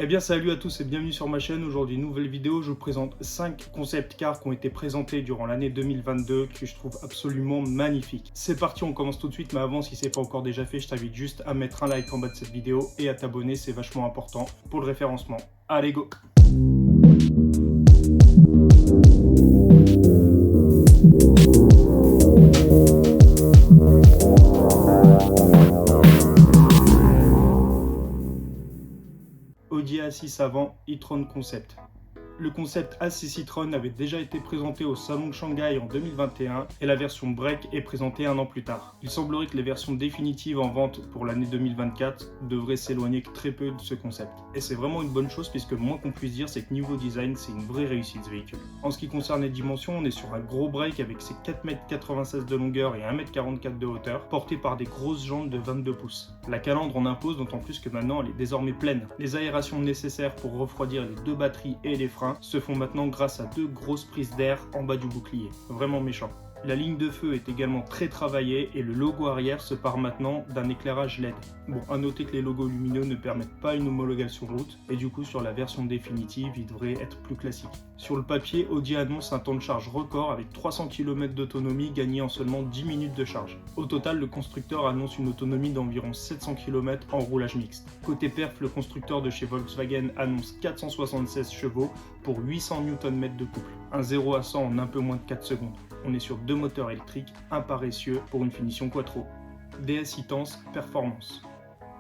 Eh bien salut à tous et bienvenue sur ma chaîne. Aujourd'hui nouvelle vidéo, je vous présente 5 concept cars qui ont été présentés durant l'année 2022 que je trouve absolument magnifiques. C'est parti, on commence tout de suite, mais avant si c'est pas encore déjà fait, je t'invite juste à mettre un like en bas de cette vidéo et à t'abonner, c'est vachement important pour le référencement. Allez go! Audi A6 avant e-tron Concept. Le concept A6 e-tron avait déjà été présenté au salon de Shanghai en 2021 et la version break est présentée un an plus tard. Il semblerait que les versions définitives en vente pour l'année 2024 devraient s'éloigner très peu de ce concept. Et c'est vraiment une bonne chose puisque le moins qu'on puisse dire c'est que niveau design c'est une vraie réussite ce véhicule. En ce qui concerne les dimensions, on est sur un gros break avec ses 4,96 m de longueur et 1,44 m de hauteur, porté par des grosses jantes de 22 pouces. La calandre en impose d'autant plus que maintenant elle est désormais pleine. Les aérations nécessaires pour refroidir les deux batteries et les freins se font maintenant grâce à deux grosses prises d'air en bas du bouclier. Vraiment méchant. La ligne de feu est également très travaillée et le logo arrière se part maintenant d'un éclairage LED. Bon, à noter que les logos lumineux ne permettent pas une homologation route et du coup sur la version définitive il devrait être plus classique. Sur le papier, Audi annonce un temps de charge record avec 300 km d'autonomie gagnée en seulement 10 minutes de charge. Au total, le constructeur annonce une autonomie d'environ 700 km en roulage mixte. Côté perf, le constructeur de chez Volkswagen annonce 476 chevaux pour 800 Nm de couple. Un 0 à 100 en un peu moins de 4 secondes. On est sur deux moteurs électriques, un paressieux pour une finition quattro. DS e-tense, performance.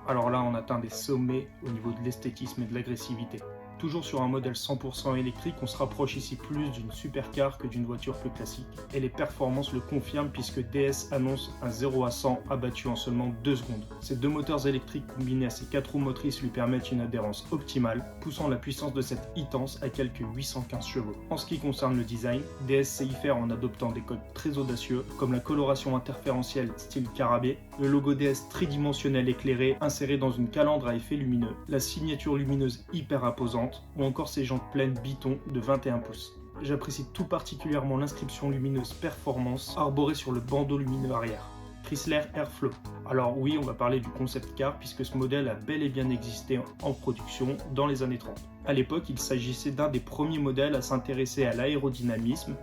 Alors là, on atteint des sommets au niveau de l'esthétisme et de l'agressivité. Toujours sur un modèle 100% électrique, on se rapproche ici plus d'une supercar que d'une voiture plus classique. Et les performances le confirment puisque DS annonce un 0 à 100 abattu en seulement 2 secondes. Ces deux moteurs électriques combinés à ses 4 roues motrices lui permettent une adhérence optimale, poussant la puissance de cette e-tense à quelques 815 chevaux. En ce qui concerne le design, DS sait y faire en adoptant des codes très audacieux, comme la coloration interférentielle style carabé, le logo DS tridimensionnel éclairé inséré dans une calandre à effet lumineux, la signature lumineuse hyper imposante, ou encore ces jantes pleines Biton de 21 pouces. J'apprécie tout particulièrement l'inscription lumineuse Performance arborée sur le bandeau lumineux arrière. Chrysler Airflow. Alors oui, on va parler du concept car puisque ce modèle a bel et bien existé en production dans les années 30. À l'époque, il s'agissait d'un des premiers modèles à s'intéresser à l'aérodynamisme,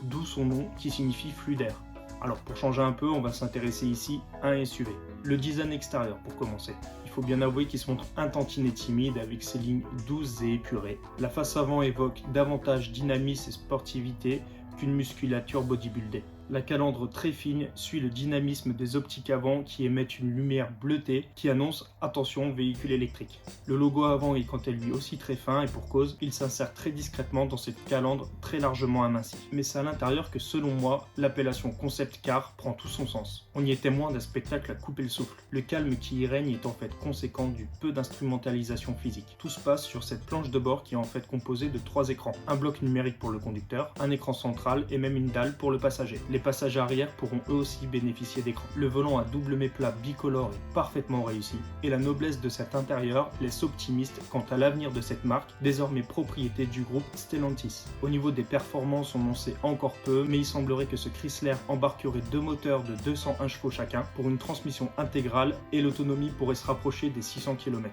d'où son nom qui signifie flux d'air. Alors pour changer un peu, on va s'intéresser ici à un SUV. Le design extérieur pour commencer. Il faut bien avouer qu'il se montre un tantinet timide avec ses lignes douces et épurées. La face avant évoque davantage dynamisme et sportivité qu'une musculature bodybuildée. La calandre très fine suit le dynamisme des optiques avant qui émettent une lumière bleutée qui annonce « Attention, véhicule électrique ». Le logo avant est quant à lui aussi très fin et pour cause, il s'insère très discrètement dans cette calandre très largement amincie. Mais c'est à l'intérieur que selon moi, l'appellation concept car prend tout son sens. On y est témoin d'un spectacle à couper le souffle. Le calme qui y règne est en fait conséquent du peu d'instrumentalisation physique. Tout se passe sur cette planche de bord qui est en fait composée de 3 écrans. Un bloc numérique pour le conducteur, un écran central et même une dalle pour le passager. Les passagers arrière pourront eux aussi bénéficier d'écran. Le volant à double méplat bicolore est parfaitement réussi et la noblesse de cet intérieur laisse optimiste quant à l'avenir de cette marque, désormais propriété du groupe Stellantis. Au niveau des performances, on en sait encore peu, mais il semblerait que ce Chrysler embarquerait deux moteurs de 201 chevaux chacun pour une transmission intégrale et l'autonomie pourrait se rapprocher des 600 km.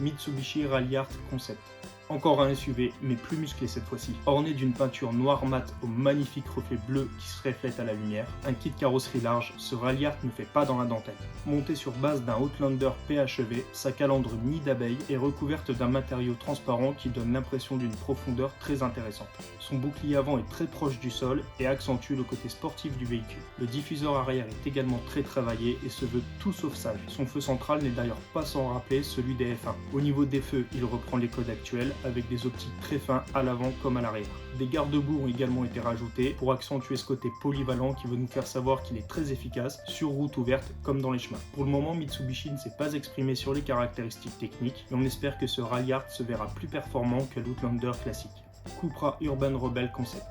Mitsubishi Ralliart Concept. Encore un SUV, mais plus musclé cette fois-ci. Orné d'une peinture noire mat au magnifique reflet bleu qui se reflète à la lumière, un kit carrosserie large, ce Ralliart ne fait pas dans la dentelle. Monté sur base d'un Outlander PHEV, sa calandre nid d'abeille est recouverte d'un matériau transparent qui donne l'impression d'une profondeur très intéressante. Son bouclier avant est très proche du sol et accentue le côté sportif du véhicule. Le diffuseur arrière est également très travaillé et se veut tout sauf sage. Son feu central n'est d'ailleurs pas sans rappeler celui des F1. Au niveau des feux, il reprend les codes actuels avec des optiques très fins à l'avant comme à l'arrière. Des garde-boue ont également été rajoutés pour accentuer ce côté polyvalent qui veut nous faire savoir qu'il est très efficace sur route ouverte comme dans les chemins. Pour le moment, Mitsubishi ne s'est pas exprimé sur les caractéristiques techniques et on espère que ce Ralliart se verra plus performant que l'Outlander classique. Cupra Urban Rebel Concept.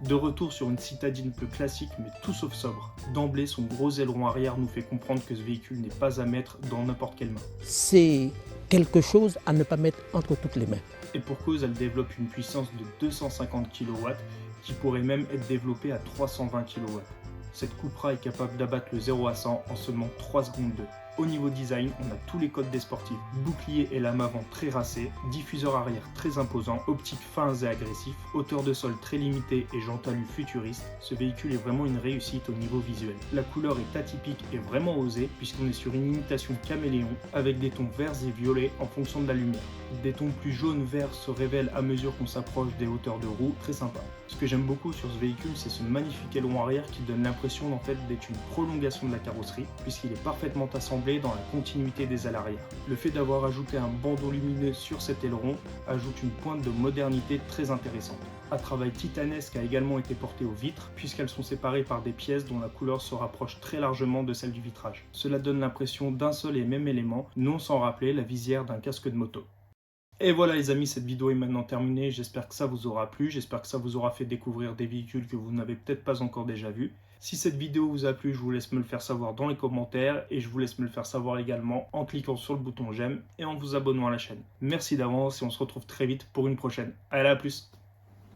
De retour sur une citadine peu classique mais tout sauf sobre. D'emblée, son gros aileron arrière nous fait comprendre que ce véhicule n'est pas à mettre dans n'importe quelle main. C'est quelque chose à ne pas mettre entre toutes les mains. Et pour cause, elle développe une puissance de 250 kW qui pourrait même être développée à 320 kW. Cette Cupra est capable d'abattre le 0 à 100 en seulement 3 secondes 2. Au niveau design, on a tous les codes des sportifs. Bouclier et lame avant très racés, diffuseur arrière très imposant, optiques fins et agressifs, hauteur de sol très limitée et jantes alu futuriste. Ce véhicule est vraiment une réussite au niveau visuel. La couleur est atypique et vraiment osée puisqu'on est sur une imitation caméléon avec des tons verts et violets en fonction de la lumière. Des tons plus jaunes-verts se révèlent à mesure qu'on s'approche des hauteurs de roue, très sympa. Ce que j'aime beaucoup sur ce véhicule, c'est ce magnifique aileron arrière qui donne l'impression en fait d'être une prolongation de la carrosserie puisqu'il est parfaitement assemblé dans la continuité des ailes arrière. Le fait d'avoir ajouté un bandeau lumineux sur cet aileron ajoute une pointe de modernité très intéressante. Un travail titanesque a également été porté aux vitres puisqu'elles sont séparées par des pièces dont la couleur se rapproche très largement de celle du vitrage. Cela donne l'impression d'un seul et même élément, non sans rappeler la visière d'un casque de moto. Et voilà les amis, cette vidéo est maintenant terminée, j'espère que ça vous aura plu, j'espère que ça vous aura fait découvrir des véhicules que vous n'avez peut-être pas encore déjà vus. Si cette vidéo vous a plu, je vous laisse me le faire savoir dans les commentaires et je vous laisse me le faire savoir également en cliquant sur le bouton j'aime et en vous abonnant à la chaîne. Merci d'avance et on se retrouve très vite pour une prochaine. Allez, à plus!